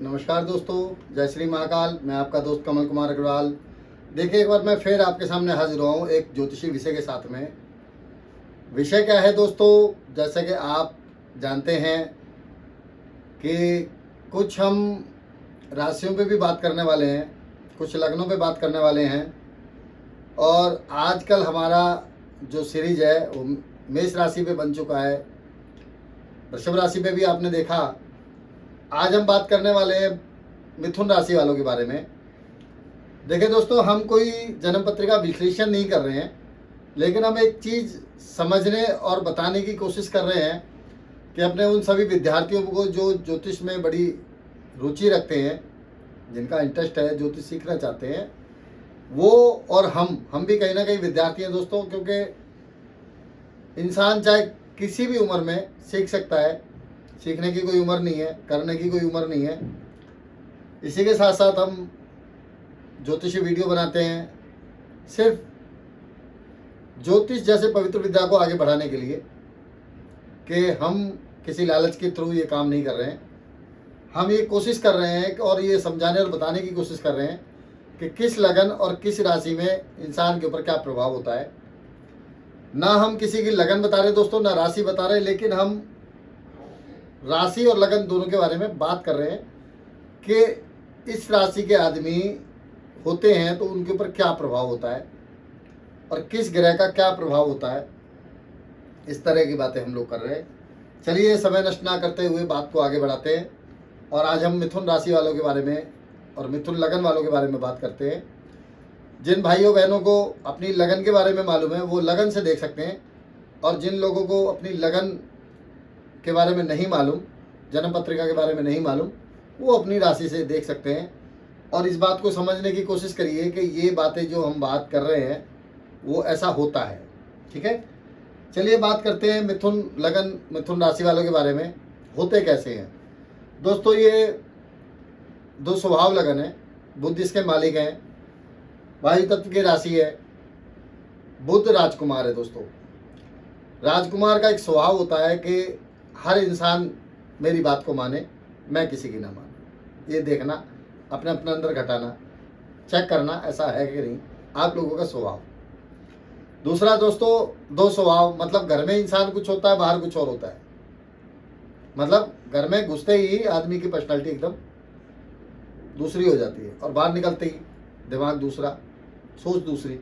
नमस्कार दोस्तों, जय श्री महाकाल। मैं आपका दोस्त कमल कुमार अग्रवाल। देखिए, एक बार मैं फिर आपके सामने हाजिर हुआ हूँ एक ज्योतिषी विषय के साथ में। विषय क्या है दोस्तों, जैसे कि आप जानते हैं कि कुछ हम राशियों पे भी बात करने वाले हैं, कुछ लग्नों पे बात करने वाले हैं। और आजकल हमारा जो सीरीज है वो मेष राशि पे बन चुका है, वृषभ राशि पे भी आपने देखा। आज हम बात करने वाले हैं मिथुन राशि वालों के बारे में। देखिए दोस्तों, हम कोई जन्म पत्रिका विश्लेषण नहीं कर रहे हैं, लेकिन हम एक चीज़ समझने और बताने की कोशिश कर रहे हैं कि अपने उन सभी विद्यार्थियों को जो ज्योतिष में बड़ी रुचि रखते हैं, जिनका इंटरेस्ट है, ज्योतिष सीखना चाहते हैं, वो और हम भी कहीं ना कहीं विद्यार्थी हैं दोस्तों। क्योंकि इंसान चाहे किसी भी उम्र में सीख सकता है, सीखने की कोई उम्र नहीं है, करने की कोई उम्र नहीं है। इसी के साथ साथ हम ज्योतिषी वीडियो बनाते हैं सिर्फ ज्योतिष जैसे पवित्र विद्या को आगे बढ़ाने के लिए, कि हम किसी लालच के थ्रू ये काम नहीं कर रहे हैं। हम ये कोशिश कर रहे हैं और ये समझाने और बताने की कोशिश कर रहे हैं कि किस लगन और किस राशि में इंसान के ऊपर क्या प्रभाव होता है। ना हम किसी की लगन बता रहे दोस्तों, ना राशि बता रहे, लेकिन हम राशि और लगन दोनों के बारे में बात कर रहे हैं कि इस राशि के आदमी होते हैं तो उनके ऊपर क्या प्रभाव होता है और किस ग्रह का क्या प्रभाव होता है। इस तरह की बातें हम लोग कर रहे हैं। चलिए, समय नष्ट ना करते हुए बात को आगे बढ़ाते हैं। और आज हम मिथुन राशि वालों के बारे में और मिथुन लगन वालों के बारे में बात करते हैं। जिन भाइयों बहनों को अपनी लगन के बारे में मालूम है वो लगन से देख सकते हैं, और जिन लोगों को अपनी लगन के बारे में नहीं मालूम, जन्म पत्रिका के बारे में नहीं मालूम, वो अपनी राशि से देख सकते हैं। और इस बात को समझने की कोशिश करिए कि ये बातें जो हम बात कर रहे हैं वो ऐसा होता है। ठीक है, चलिए बात करते हैं मिथुन लगन, मिथुन राशि वालों के बारे में। होते कैसे हैं दोस्तों? ये दो स्वभाव लगन है। बुध इसके मालिक हैं, वायु तत्व की राशि है। बुध राजकुमार है दोस्तों। राजकुमार का एक स्वभाव होता है कि हर इंसान मेरी बात को माने, मैं किसी की ना मानूं। ये देखना, अपने अपने अंदर घटाना, चेक करना ऐसा है कि नहीं आप लोगों का स्वभाव। दूसरा दोस्तों, दो स्वभाव, मतलब घर में इंसान कुछ होता है, बाहर कुछ और होता है। मतलब घर में घुसते ही आदमी की पर्सनालिटी एकदम दूसरी हो जाती है, और बाहर निकलते ही दिमाग दूसरा, सोच दूसरी।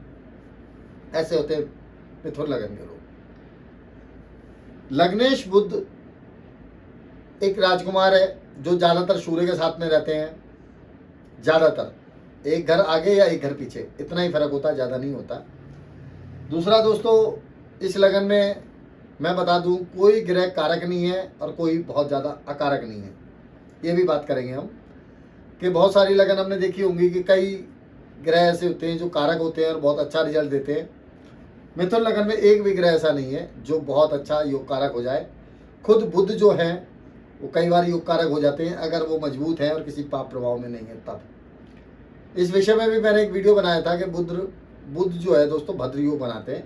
ऐसे होते हैं मिथुन लगन के लोग। लग्नेश बुध एक राजकुमार है जो ज़्यादातर सूर्य के साथ में रहते हैं। ज़्यादातर एक घर आगे या एक घर पीछे, इतना ही फर्क होता है, ज़्यादा नहीं होता। दूसरा दोस्तों, इस लगन में मैं बता दूं, कोई ग्रह कारक नहीं है और कोई बहुत ज़्यादा अकारक नहीं है। ये भी बात करेंगे हम कि बहुत सारी लगन हमने देखी होंगी कि कई ग्रह ऐसे होते हैं जो कारक होते हैं और बहुत अच्छा रिजल्ट देते हैं। मिथुन लगन में एक भी ग्रह ऐसा नहीं है जो बहुत अच्छा योग कारक हो जाए। खुद बुध जो है वो कई बार योग कारक हो जाते हैं अगर वो मजबूत है और किसी पाप प्रभाव में नहीं है तब। इस विषय में भी मैंने एक वीडियो बनाया था कि बुध जो है दोस्तों भद्र योग बनाते हैं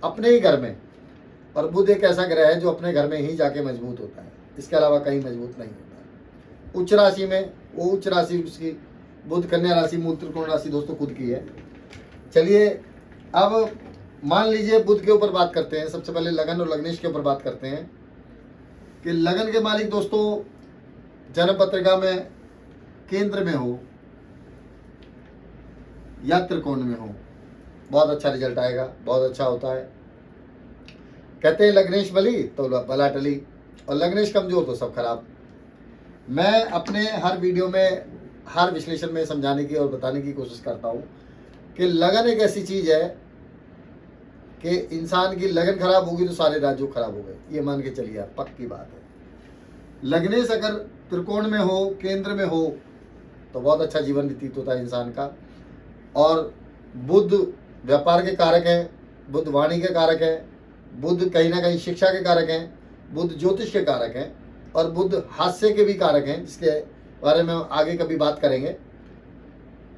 अपने ही घर में। और बुध एक ऐसा ग्रह है जो अपने घर में ही जाके मजबूत होता है, इसके अलावा कहीं मजबूत नहीं होता। उच्च राशि में, वो उच्च राशि उसकी बुध कन्या राशि, मूल त्रिकोण राशि दोस्तों खुद की है। चलिए, अब मान लीजिए बुध के ऊपर बात करते हैं। सबसे पहले लगन और लग्नेश के ऊपर बात करते हैं कि लगन के मालिक दोस्तों जन्म पत्रिका में केंद्र में हो या त्रिकोण में हो, बहुत अच्छा रिजल्ट आएगा, बहुत अच्छा होता है। कहते हैं लग्नेश बली तो बला टली, और लग्नेश कमजोर तो सब खराब। मैं अपने हर वीडियो में, हर विश्लेषण में समझाने की और बताने की कोशिश करता हूँ कि लगन एक ऐसी चीज़ है कि इंसान की लगन खराब होगी तो सारे राज्य खराब हो गए, ये मान के चलिए, आप पक्की बात है। लग्नेश अगर त्रिकोण में हो, केंद्र में हो, तो बहुत अच्छा जीवन व्यतीत होता है इंसान का। और बुध व्यापार के कारक है, बुध वाणी के कारक है, बुध कहीं ना कहीं शिक्षा के कारक हैं, बुध ज्योतिष के कारक हैं, और बुध हास्य के भी कारक हैं, जिसके बारे में आगे कभी बात करेंगे।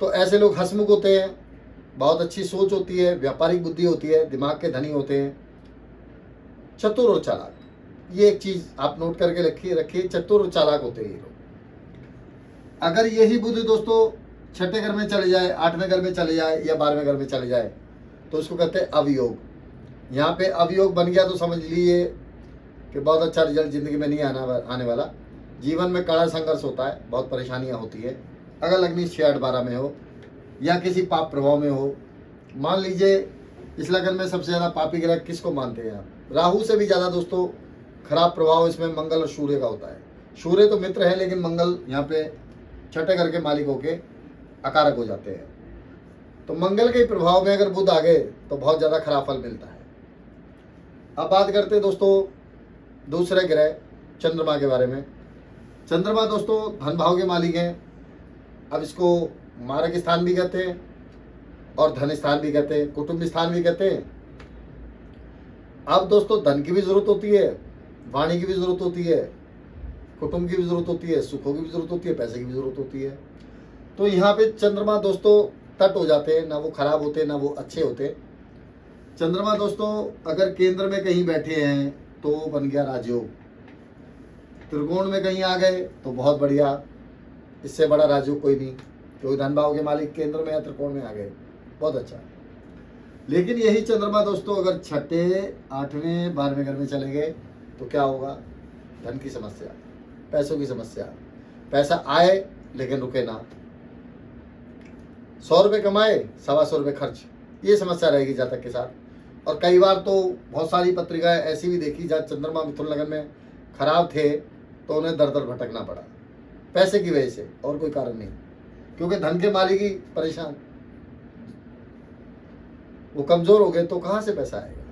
तो ऐसे लोग हंसमुख होते हैं, बहुत अच्छी सोच होती है, व्यापारिक बुद्धि होती है, दिमाग के धनी होते हैं, चतुर और चालाक। ये एक चीज़ आप नोट करके रखिए, चतुर और चालाक होते हैं ये लोग। अगर यही बुध दोस्तों छठे घर में चले जाए, आठवें घर में चले जाए या 12वें घर में चले जाए तो उसको कहते हैं अवयोग। यहाँ पे अवयोग बन गया तो समझ लीजिए कि बहुत अच्छा रिजल्ट जिंदगी में नहीं आने वाला। जीवन में कड़ा संघर्ष होता है, बहुत परेशानियाँ होती है। अगर लग्नी 6, 8, 12 में हो या किसी पाप प्रभाव में हो। मान लीजिए इस लगन में सबसे ज़्यादा पापी ग्रह किसको मानते हैं आप? राहु से भी ज़्यादा दोस्तों खराब प्रभाव इसमें मंगल और सूर्य का होता है। सूर्य तो मित्र है, लेकिन मंगल यहाँ पे छठे घर के मालिक होके अकारक हो जाते हैं। तो मंगल के प्रभाव में अगर बुध आ गए तो बहुत ज़्यादा खराब फल मिलता है। अब बात करते हैं दोस्तों दूसरे ग्रह चंद्रमा के बारे में। चंद्रमा दोस्तों धन भाव के मालिक हैं। अब इसको मारक स्थान भी कहते हैं और धन स्थान भी कहते हैं, कुटुंब स्थान भी कहते हैं। अब दोस्तों धन की भी जरूरत होती है, वाणी की भी जरूरत होती है, कुटुंब की भी जरूरत होती है, सुखों की भी जरूरत होती है, पैसे की भी जरूरत होती है। तो यहाँ पे चंद्रमा दोस्तों तट हो जाते हैं, ना वो खराब होते ना वो अच्छे होते। चंद्रमा दोस्तों अगर केंद्र में कहीं बैठे हैं तो बन गया राजयोग। त्रिकोण में कहीं आ गए तो बहुत बढ़िया, इससे बड़ा राजयोग कोई नहीं, क्योंकि धन भाव के मालिक केंद्र में या त्रिकोण में आ गए, बहुत अच्छा। लेकिन यही चंद्रमा दोस्तों अगर छठे, 8वें, 12वें घर में चले गए तो क्या होगा? धन की समस्या, पैसों की समस्या, पैसा आए लेकिन रुके ना, 100 रुपये कमाए 125 रुपये खर्च, ये समस्या रहेगी जातक के साथ। और कई बार तो बहुत सारी पत्रिकाएं ऐसी भी देखी जहाँ चंद्रमा मिथुन लगन में खराब थे तो उन्हें दर दर भटकना पड़ा पैसे की वजह से, और कोई कारण नहीं, क्योंकि धन के मालिक ही परेशान, वो कमजोर हो गए तो कहाँ से पैसा आएगा?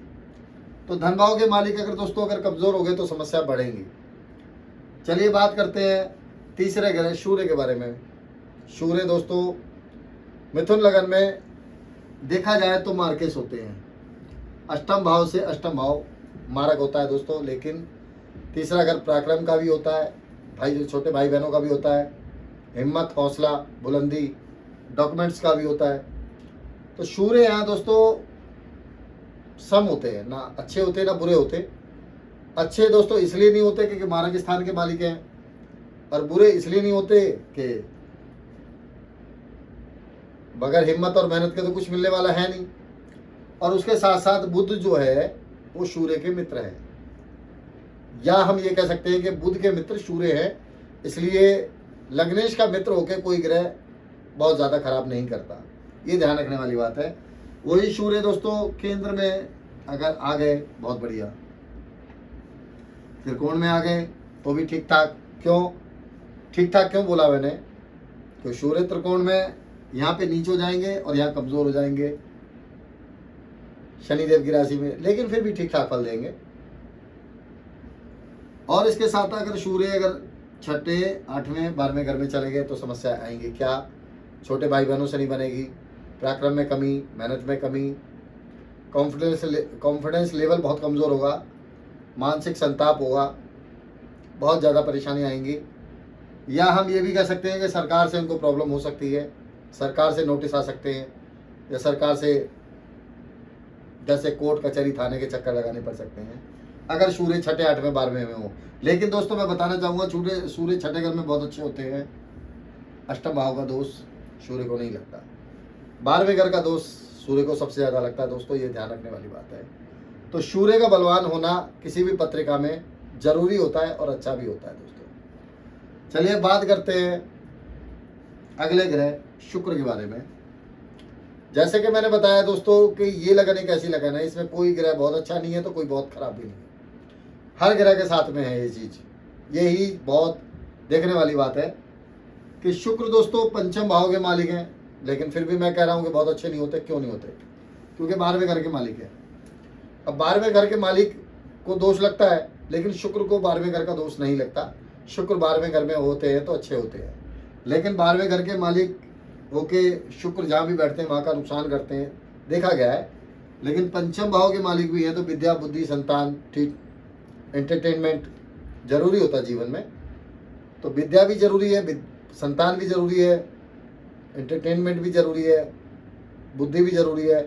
तो धन भाव के मालिक अगर दोस्तों अगर कमजोर हो गए तो समस्या बढ़ेंगी। चलिए बात करते हैं तीसरे ग्रह सूर्य के बारे में। सूर्य दोस्तों मिथुन लगन में देखा जाए तो मार्केस होते हैं। अष्टम भाव से अष्टम भाव मारक होता है दोस्तों, लेकिन तीसरा घर पराक्रम का भी होता है, भाई छोटे भाई बहनों का भी होता है, हिम्मत, हौसला, बुलंदी, डॉक्यूमेंट्स का भी होता है। तो सूर्य यहाँ दोस्तों सम होते हैं, ना अच्छे होते ना बुरे होते। अच्छे दोस्तों इसलिए नहीं होते क्योंकि मारक स्थान के मालिक हैं, और बुरे इसलिए नहीं होते कि बगैर हिम्मत और मेहनत के तो कुछ मिलने वाला है नहीं। और उसके साथ साथ बुध जो है वो सूर्य के मित्र हैं, या हम ये कह सकते हैं कि बुध के मित्र सूर्य है, इसलिए लग्नेश का मित्र होकर कोई ग्रह बहुत ज़्यादा खराब नहीं करता, ये ध्यान रखने वाली बात है। वही सूर्य दोस्तों केंद्र में अगर आ गए बहुत बढ़िया, त्रिकोण में आ गए तो भी ठीक ठाक। क्यों ठीक ठाक क्यों बोला मैंने? तो सूर्य त्रिकोण में यहाँ पे नीचे हो जाएंगे और यहाँ कमजोर हो जाएंगे शनिदेव की राशि में, लेकिन फिर भी ठीक ठाक फल देंगे। और इसके साथ अगर सूर्य अगर छठे, 8वें, 12वें घर में चले गए तो समस्या आएंगी। क्या? छोटे भाई बहनों से नहीं बनेगी, पराक्रम में कमी, मेहनत में कमी, कॉन्फिडेंस लेवल बहुत कमज़ोर होगा, मानसिक संताप होगा, बहुत ज़्यादा परेशानी आएंगी। या हम ये भी कह सकते हैं कि सरकार से उनको प्रॉब्लम हो सकती है, सरकार से नोटिस आ सकते हैं, या सरकार से जैसे कोर्ट कचहरी थाने के चक्कर लगाने पड़ सकते हैं अगर सूर्य छठे, 8वें, 12वें में हो। लेकिन दोस्तों मैं बताना चाहूँगा सूर्य छठे घर में बहुत अच्छे होते हैं। अष्टम भाव का दोष सूर्य को नहीं लगता, 12वें घर का दोष सूर्य को सबसे ज़्यादा लगता है दोस्तों, ये ध्यान रखने वाली बात है। तो सूर्य का बलवान होना किसी भी पत्रिका में जरूरी होता है और अच्छा भी होता है दोस्तों। चलिए बात करते हैं अगले ग्रह शुक्र के बारे में। जैसे कि मैंने बताया दोस्तों कि ये लगन एक ऐसी लगन है, इसमें कोई ग्रह बहुत अच्छा नहीं है तो कोई बहुत खराब भी नहीं है, हर ग्रह के साथ में है ये चीज़। यही बहुत देखने वाली बात है कि शुक्र दोस्तों पंचम भाव के मालिक हैं, लेकिन फिर भी मैं कह रहा हूँ कि बहुत अच्छे नहीं होते। क्यों नहीं होते? क्योंकि 12वें घर के मालिक है। अब 12वें घर के मालिक को दोष लगता है, लेकिन शुक्र को 12वें घर का दोष नहीं लगता। शुक्र 12वें घर में होते हैं तो अच्छे होते हैं, लेकिन 12वें घर के मालिक होके शुक्र जहाँ भी बैठते हैं वहाँ का नुकसान करते हैं, देखा गया है। लेकिन पंचम भाव के मालिक भी हैं तो विद्या, बुद्धि, संतान, ठीक, एंटरटेनमेंट जरूरी होता है जीवन में। तो विद्या भी जरूरी है, संतान भी जरूरी है, एंटरटेनमेंट भी जरूरी है, बुद्धि भी जरूरी है।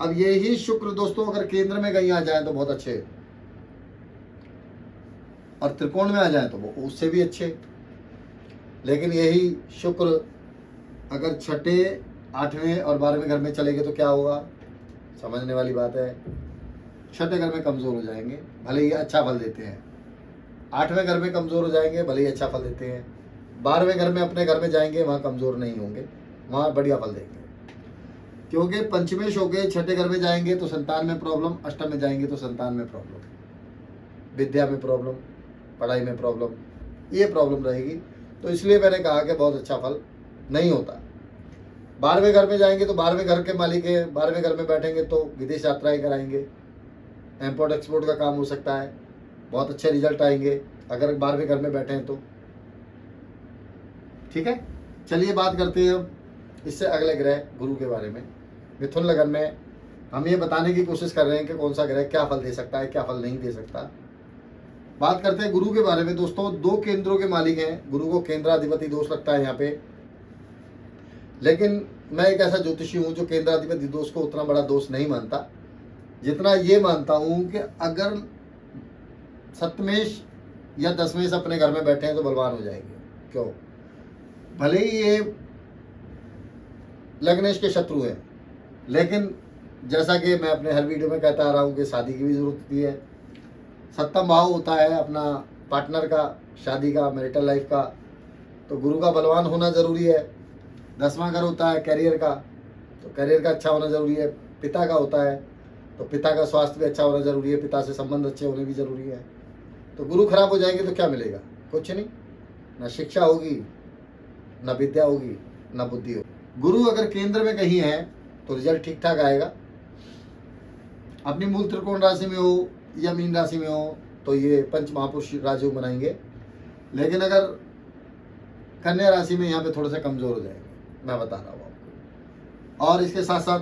अब यही शुक्र दोस्तों अगर केंद्र में कहीं आ जाए तो बहुत अच्छे, और त्रिकोण में आ जाए तो वो उससे भी अच्छे। लेकिन यही शुक्र अगर छठे, 8वें और 12वें घर में चले गए तो क्या होगा, समझने वाली बात है। छठे घर में कमज़ोर हो जाएंगे, भले ही अच्छा फल देते हैं। 8वें घर में कमज़ोर हो जाएंगे, भले ही अच्छा फल देते हैं। 12वें घर में अपने घर में जाएंगे, वहाँ कमज़ोर नहीं होंगे, वहाँ बढ़िया फल देंगे। क्योंकि पंचमेश हो गए, छठे घर में जाएंगे तो संतान में प्रॉब्लम, अष्टम में जाएंगे तो संतान में प्रॉब्लम, विद्या में प्रॉब्लम, पढ़ाई में प्रॉब्लम, ये प्रॉब्लम रहेगी। तो इसलिए मैंने कहा कि बहुत अच्छा फल नहीं होता। 12वें घर में जाएंगे तो 12वें घर के मालिक है, 12वें घर में बैठेंगे तो विदेश यात्राएं कराएंगे, इम्पोर्ट एक्सपोर्ट का काम हो सकता है, बहुत अच्छे रिजल्ट आएंगे अगर 12वें घर में बैठे हैं तो। ठीक है, चलिए बात करते हैं अब इससे अगले ग्रह गुरु के बारे में। मिथुन लगन में हम ये बताने की कोशिश कर रहे हैं कि कौन सा ग्रह क्या फल दे सकता है, क्या फल नहीं दे सकता। बात करते हैं गुरु के बारे में। दोस्तों 2 केंद्रों के मालिक हैं, गुरु को केंद्राधिपति दोष लगता है यहाँ पे, लेकिन मैं एक ऐसा ज्योतिषी हूँ जो केंद्राधिपति दोष को उतना बड़ा दोष नहीं मानता, जितना ये मानता हूँ कि अगर सप्तमेश या दशमेश अपने घर में बैठे हैं तो बलवान हो जाएंगे। क्यों, भले ही ये लग्नेश के शत्रु हैं, लेकिन जैसा कि मैं अपने हर वीडियो में कहता आ रहा हूँ कि शादी की भी जरूरत होती है। 7वां भाव होता है अपना पार्टनर का, शादी का, मैरिटल लाइफ का, तो गुरु का बलवान होना ज़रूरी है। 10वां घर होता है कैरियर का, तो कैरियर का अच्छा होना ज़रूरी है। पिता का होता है तो पिता का स्वास्थ्य भी अच्छा होना ज़रूरी है, पिता से संबंध अच्छे होने भी ज़रूरी है। तो गुरु खराब हो जाएंगे तो क्या मिलेगा, कुछ नहीं, ना शिक्षा होगी, ना विद्या होगी, ना बुद्धि होगी। गुरु अगर केंद्र में कहीं है तो रिजल्ट ठीक ठाक आएगा। अपनी मूल त्रिकोण राशि में हो या मीन राशि में हो तो ये पंच महापुरुष राजयोग बनाएंगे, लेकिन अगर कन्या राशि में यहाँ पे थोड़े से कमज़ोर हो जाएंगे, मैं बता रहा हूँ आपको। और इसके साथ साथ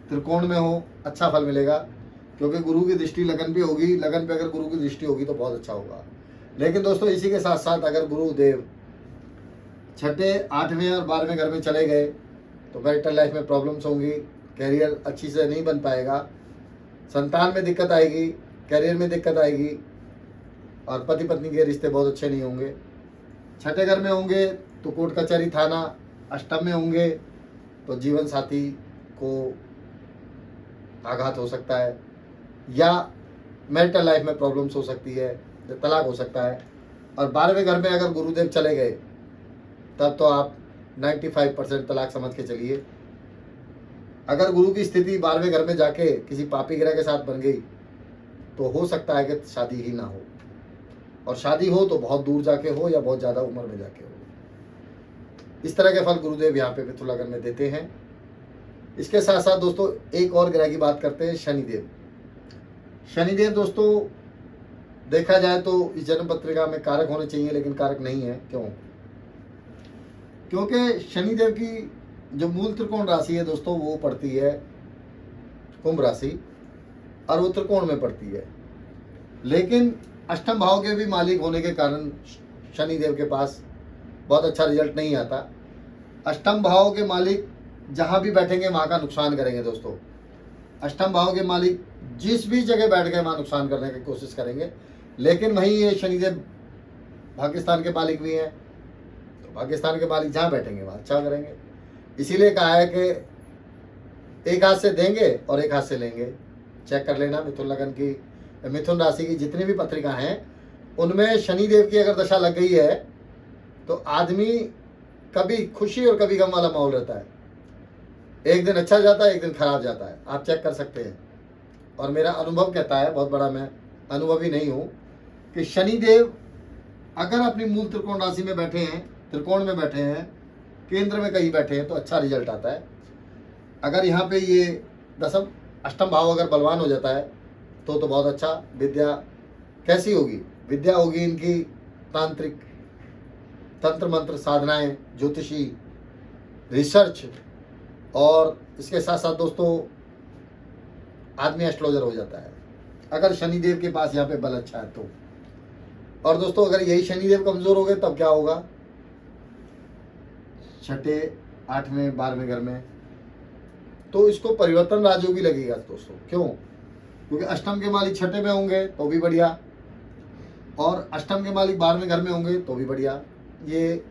त्रिकोण में हो अच्छा फल मिलेगा, क्योंकि गुरु की दृष्टि लगन भी होगी, लगन पे अगर गुरु की दृष्टि होगी तो बहुत अच्छा होगा। लेकिन दोस्तों इसी के साथ साथ अगर गुरुदेव छठे, 8वें और 12वें घर में चले गए तो मैरिटल लाइफ में प्रॉब्लम्स होंगी, कैरियर अच्छी से नहीं बन पाएगा, संतान में दिक्कत आएगी, कैरियर में दिक्कत आएगी, और पति पत्नी के रिश्ते बहुत अच्छे नहीं होंगे। छठे घर में होंगे तो कोर्ट कचहरी थाना, अष्टम में होंगे तो जीवन साथी को आघात हो सकता है, या मैरिटल लाइफ में प्रॉब्लम्स हो सकती है, तलाक हो सकता है। और 12वें घर में अगर गुरुदेव चले गए तब तो आप 95% तलाक समझ के चलिए। अगर गुरु की स्थिति 12वें घर में जाके किसी पापी ग्रह के साथ बन गई तो हो सकता है कि शादी ही ना हो, और शादी हो तो बहुत दूर जाके हो या बहुत ज़्यादा उम्र में जाके हो। इस तरह के फल गुरुदेव यहाँ पे मिथुन लगन में देते हैं। इसके साथ साथ दोस्तों एक और ग्रह की बात करते हैं, शनिदेव। शनिदेव दोस्तों देखा जाए तो इस जन्म पत्रिका में कारक होने चाहिए, लेकिन कारक नहीं है। क्यों, क्योंकि शनिदेव की जो मूल त्रिकोण राशि है दोस्तों वो पड़ती है कुंभ राशि, और वो त्रिकोण में पड़ती है। लेकिन अष्टम भाव के भी मालिक होने के कारण शनिदेव के पास बहुत अच्छा रिजल्ट नहीं आता। अष्टम भाव के मालिक जहाँ भी बैठेंगे वहाँ का नुकसान करेंगे दोस्तों। अष्टम भाव के मालिक जिस भी जगह बैठ गए वहाँ नुकसान करने की कोशिश करेंगे। लेकिन वहीं ये शनिदेव पाकिस्तान के मालिक भी हैं, तो पाकिस्तान के मालिक जहाँ बैठेंगे वहाँ अच्छा करेंगे। इसीलिए कहा है कि एक हाथ से देंगे और एक हाथ से लेंगे। चेक कर लेना मिथुन लगन की, मिथुन राशि की जितनी भी पत्रिका हैं उनमें शनिदेव की अगर दशा लग गई है तो आदमी कभी खुशी और कभी गम वाला माहौल रहता है। एक दिन अच्छा जाता है, एक दिन खराब जाता है, आप चेक कर सकते हैं। और मेरा अनुभव कहता है, बहुत बड़ा मैं अनुभवी नहीं हूँ, कि शनिदेव अगर अपनी मूल त्रिकोण राशि में बैठे हैं, त्रिकोण में बैठे हैं, केंद्र में कहीं बैठे हैं तो अच्छा रिजल्ट आता है। अगर यहाँ पे ये दसम अष्टम भाव अगर बलवान हो जाता है तो बहुत अच्छा। विद्या कैसी होगी, विद्या होगी इनकी तांत्रिक, तंत्र मंत्र साधनाएं, ज्योतिषी, रिसर्च, और इसके साथ साथ दोस्तों आदमी एस्ट्रोलॉजर हो जाता है अगर शनिदेव के पास यहाँ पे बल अच्छा है तो। और दोस्तों अगर यही शनिदेव कमजोर हो गए तब क्या होगा, छठे, 8वें, 12वें घर में, तो इसको परिवर्तन राजयोगी लगेगा दोस्तों। क्यों, क्योंकि अष्टम के मालिक छठे में होंगे तो भी बढ़िया, और अष्टम के मालिक 12वें घर में होंगे तो भी बढ़िया। ये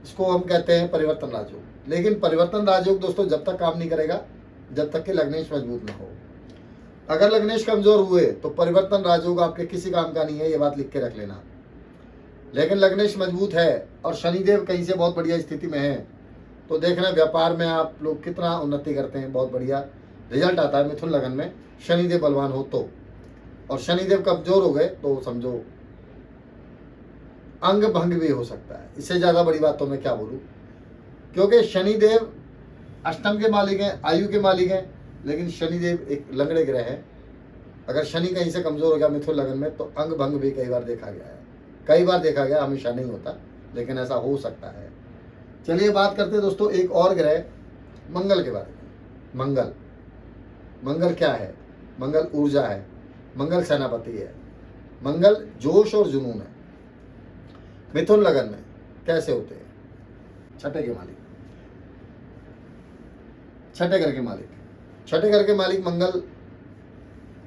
इसको हम कहते हैं परिवर्तन राजयोग। लेकिन परिवर्तन राजयोग दोस्तों जब तक काम नहीं करेगा जब तक कि लग्नेश मजबूत ना हो। अगर लग्नेश कमजोर हुए तो परिवर्तन राजयोग आपके किसी काम का नहीं है, ये बात लिख के रख लेना। लेकिन लग्नेश मजबूत है और शनिदेव कहीं से बहुत बढ़िया स्थिति में है तो देखना व्यापार में आप लोग कितना उन्नति करते हैं, बहुत बढ़िया रिजल्ट आता है मिथुन लगन में शनिदेव बलवान हो तो। और शनिदेव कमजोर हो गए तो समझो अंग भंग भी हो सकता है। इससे ज्यादा बड़ी बात तो मैं क्या बोलूं, क्योंकि शनिदेव अष्टम के मालिक हैं, आयु के मालिक हैं, लेकिन शनिदेव एक लंगड़े ग्रह है। अगर शनि कहीं से कमजोर हो गया मिथुन लगन में तो अंग भंग भी कई बार देखा गया है, कई बार देखा गया, हमेशा नहीं होता लेकिन ऐसा हो सकता है। चलिए बात करते हैं दोस्तों एक और ग्रह मंगल के बारे में। मंगल, मंगल क्या है? मंगल ऊर्जा है, मंगल सेनापति है, मंगल जोश और जुनून है। मिथुन लगन में कैसे होते हैं? छठे के मालिक, छठे घर के मालिक, छठे घर के मालिक मंगल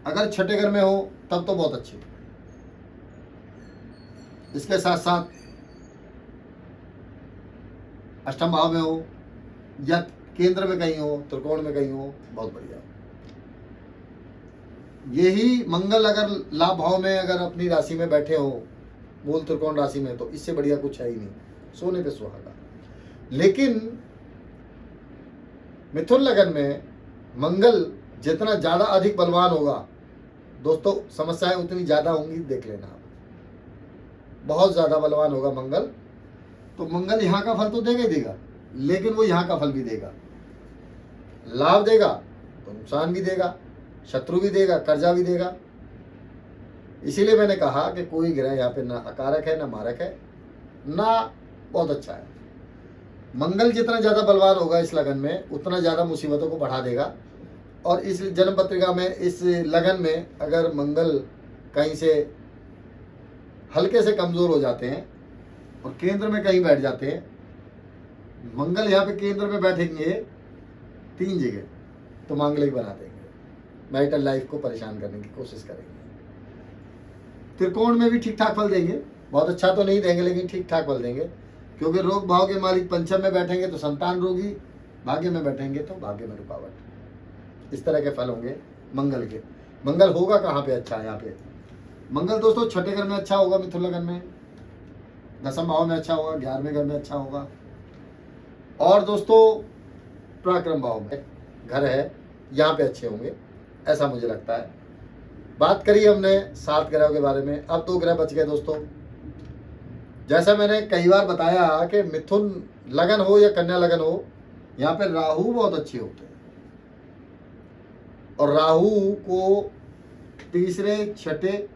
अगर छठे घर में हो तब तो बहुत अच्छी। इसके साथ साथ अष्टम भाव में हो या केंद्र में कहीं हो, त्रिकोण में कहीं हो, बहुत बढ़िया। यही मंगल अगर लाभ भाव में अगर अपनी राशि में बैठे हो, मूल त्रिकोण राशि में, तो इससे बढ़िया कुछ है ही नहीं, सोने पे सुहागा। लेकिन मिथुन लगन में मंगल जितना ज्यादा अधिक बलवान होगा दोस्तों समस्याएं उतनी ज्यादा होंगी, देख लेना आप। बहुत ज्यादा बलवान होगा मंगल तो मंगल यहाँ का फल तो देगा ही देगा, लेकिन वो यहाँ का फल भी देगा। लाभ देगा तो नुकसान भी देगा, शत्रु भी देगा, कर्जा भी देगा। इसीलिए मैंने कहा कि कोई ग्रह यहाँ पे ना अकारक है ना मारक है ना बहुत अच्छा है। मंगल जितना ज्यादा बलवान होगा इस लगन में उतना ज्यादा मुसीबतों को बढ़ा देगा। और इस जन्म पत्रिका में इस लगन में अगर मंगल कहीं से हल्के से कमजोर हो जाते हैं और केंद्र में कहीं बैठ जाते हैं, मंगल यहाँ पे केंद्र में बैठेंगे 3 जगह तो मांगलिक बना देंगे, मैरिटल लाइफ को परेशान करने की कोशिश करेंगे। त्रिकोण में भी ठीक ठाक फल देंगे, बहुत अच्छा तो नहीं देंगे लेकिन ठीक ठाक फल देंगे, क्योंकि रोग भाव के मालिक पंचम में बैठेंगे तो संतान रोगी, भाग्य में बैठेंगे तो भाग्य में रुकावट। इस तरह के फल होंगे मंगल के। मंगल होगा कहाँ पे अच्छा है? यहाँ पे मंगल दोस्तों छठे घर में अच्छा होगा, मिथुन लगन में, दसम भाव में अच्छा होगा, 11वें घर में अच्छा होगा, और दोस्तों पराक्रम भाव में घर है यहाँ पे अच्छे होंगे, ऐसा मुझे लगता है। बात करी हमने 7 ग्रहों के बारे में, अब 2 ग्रह बच गए दोस्तों। जैसा मैंने कई बार बताया कि मिथुन लगन हो या कन्या लगन हो, यहाँ पे राहु बहुत अच्छे होते हैं और राहु को तीसरे, छठे,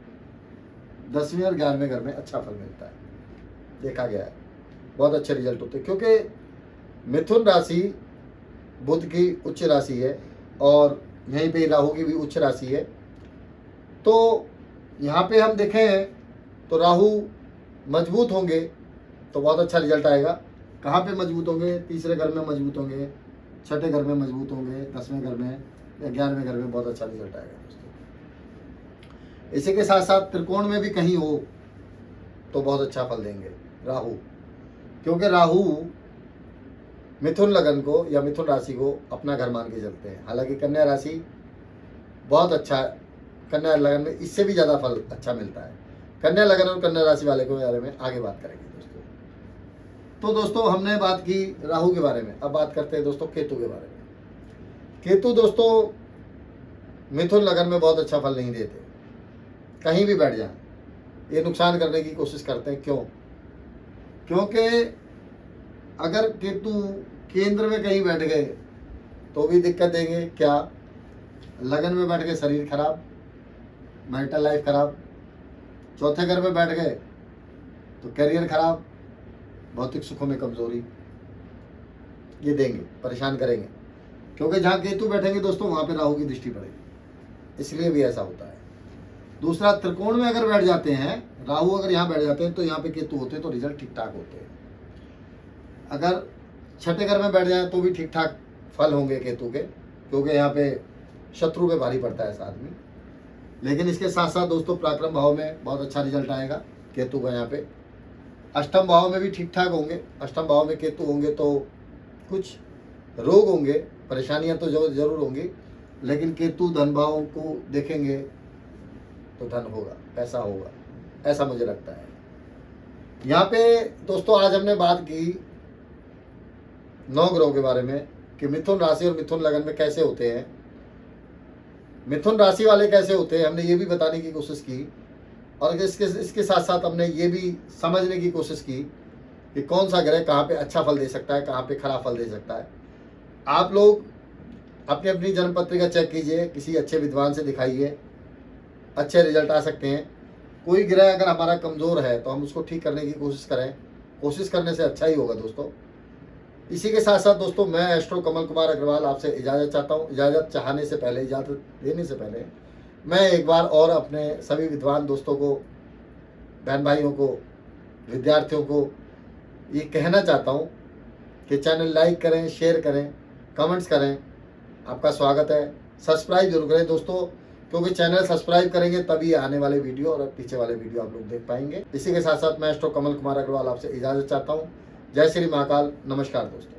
10वें और 11वें घर में अच्छा फल मिलता है, देखा गया है, बहुत अच्छे रिजल्ट होते हैं। क्योंकि मिथुन राशि बुध की उच्च राशि है और यहीं पे राहु की भी उच्च राशि है, तो यहाँ पे हम देखें तो राहु मजबूत होंगे तो बहुत अच्छा रिजल्ट आएगा। कहाँ पे मजबूत होंगे? तीसरे घर में मजबूत होंगे, छठे घर में मजबूत होंगे, 10वें घर में या 11वें घर में बहुत अच्छा रिजल्ट आएगा दोस्तों। इसी के साथ साथ त्रिकोण में भी कहीं हो तो बहुत अच्छा फल देंगे राहु, क्योंकि राहु मिथुन लगन को या मिथुन राशि को अपना घर मान के चलते हैं। हालांकि कन्या राशि बहुत अच्छा है, कन्या लगन में इससे भी ज़्यादा फल अच्छा मिलता है। कन्या लगन और कन्या राशि वाले के बारे में आगे बात करेंगे दोस्तों। तो दोस्तों हमने बात की राहु के बारे में, अब बात करते हैं दोस्तों केतु के बारे में। केतु दोस्तों मिथुन लगन में बहुत अच्छा फल नहीं देते, कहीं भी बैठ जाए ये नुकसान करने की कोशिश करते हैं। क्यों? क्योंकि अगर केतु केंद्र में कहीं बैठ गए तो भी दिक्कत देंगे। क्या? लगन में बैठ गए शरीर खराब, मैरिटल लाइफ खराब, चौथे घर में बैठ गए तो करियर खराब, भौतिक सुखों में कमजोरी, ये देंगे, परेशान करेंगे। क्योंकि जहाँ केतु बैठेंगे दोस्तों वहाँ पे राहु की दृष्टि पड़ेगी, इसलिए भी ऐसा होता है। दूसरा, त्रिकोण में अगर बैठ जाते हैं, राहु अगर यहाँ बैठ जाते हैं तो यहाँ पे केतु होते हैं तो रिजल्ट ठीक ठाक होते हैं। अगर छठे घर में बैठ जाए तो भी ठीक ठाक फल होंगे केतु के, क्योंकि यहाँ पे शत्रु पे भारी पड़ता है इस आदमी। लेकिन इसके साथ साथ दोस्तों पराक्रम भाव में बहुत अच्छा रिजल्ट आएगा केतु का यहाँ पे। अष्टम भाव में भी ठीक ठाक होंगे। अष्टम भाव में केतु होंगे तो कुछ रोग होंगे, परेशानियां तो जरूर होंगी, लेकिन केतु धन भाव को देखेंगे तो धन होगा, पैसा होगा, ऐसा मुझे लगता है। यहाँ पे दोस्तों आज हमने बात की 9 ग्रहों के बारे में कि मिथुन राशि और मिथुन लगन में कैसे होते हैं, मिथुन राशि वाले कैसे होते हैं, हमने ये भी बताने की कोशिश की। और इसके साथ साथ हमने ये भी समझने की कोशिश की कि कौन सा ग्रह कहाँ पे अच्छा फल दे सकता है, कहाँ पे खराब फल दे सकता है। आप लोग अपनी अपनी जन्म पत्रिका चेक कीजिए, किसी अच्छे विद्वान से दिखाइए, अच्छे रिजल्ट आ सकते हैं। कोई ग्रह अगर हमारा कमज़ोर है तो हम उसको ठीक करने की कोशिश करें, कोशिश करने से अच्छा ही होगा दोस्तों। इसी के साथ साथ दोस्तों मैं एस्ट्रो कमल कुमार अग्रवाल आपसे इजाज़त चाहता हूँ। इजाज़त चाहने से पहले, इजाज़त देने से पहले मैं एक बार और अपने सभी विद्वान दोस्तों को, बहन भाइयों को, विद्यार्थियों को ये कहना चाहता हूँ कि चैनल लाइक करें, शेयर करें, कमेंट्स करें। आपका स्वागत है। सब्सक्राइब जरूर करें दोस्तों, क्योंकि चैनल सब्सक्राइब करेंगे तभी आने वाले वीडियो और पीछे वाले वीडियो आप लोग देख पाएंगे। इसी के साथ साथ मैं एस्ट्रो कमल कुमार अग्रवाल आपसे इजाज़त चाहता हूँ। जय श्री महाकाल, नमस्कार दोस्तों।